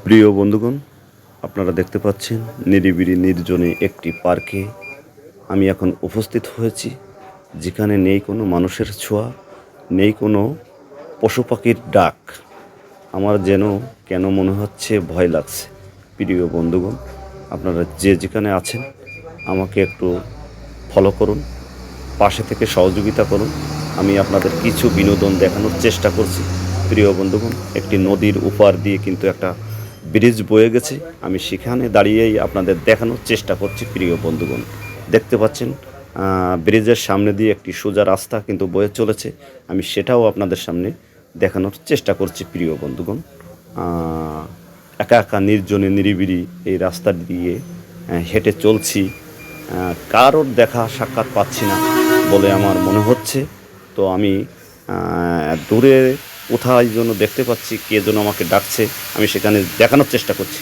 প্রিয় বন্ধুগণ, আপনারা দেখতে পাচ্ছেন নিরিবিলি নির্জনে একটি পার্কে আমি এখন উপস্থিত হয়েছি, যেখানে নেই কোনো মানুষের ছোঁয়া, নেই কোনো পশু পাখির ডাক। আমার যেন কেন মনে হচ্ছে ভয় লাগছে। প্রিয় বন্ধুগণ, আপনারা যে যেখানে আছেন আমাকে একটু ফলো করুন, পাশে থেকে সহযোগিতা করুন। আমি আপনাদের কিছু বিনোদন দেখানোর চেষ্টা করছি। প্রিয় বন্ধুগণ, একটি নদীর উপার দিয়ে কিন্তু একটা ব্রিজ বয়ে গেছে। আমি সেখানে দাঁড়িয়েই আপনাদের দেখানোর চেষ্টা করছি। প্রিয় বন্ধুগণ, দেখতে পাচ্ছেন ব্রিজের সামনে দিয়ে একটি সোজা রাস্তা কিন্তু বয়ে চলেছে। আমি সেটাও আপনাদের সামনে দেখানোর চেষ্টা করছি। প্রিয় বন্ধুগণ, একা একা নির্জনে নিরিবিলি এই রাস্তা দিয়ে হেঁটে চলছি। কারোর দেখা সাক্ষাৎ পাচ্ছি না বলে আমার মনে হচ্ছে। তো আমি দূরে কোথায় যেন দেখতে পাচ্ছি কে যেন আমাকে ডাকছে। আমি সেখানে দেখানোর চেষ্টা করছি।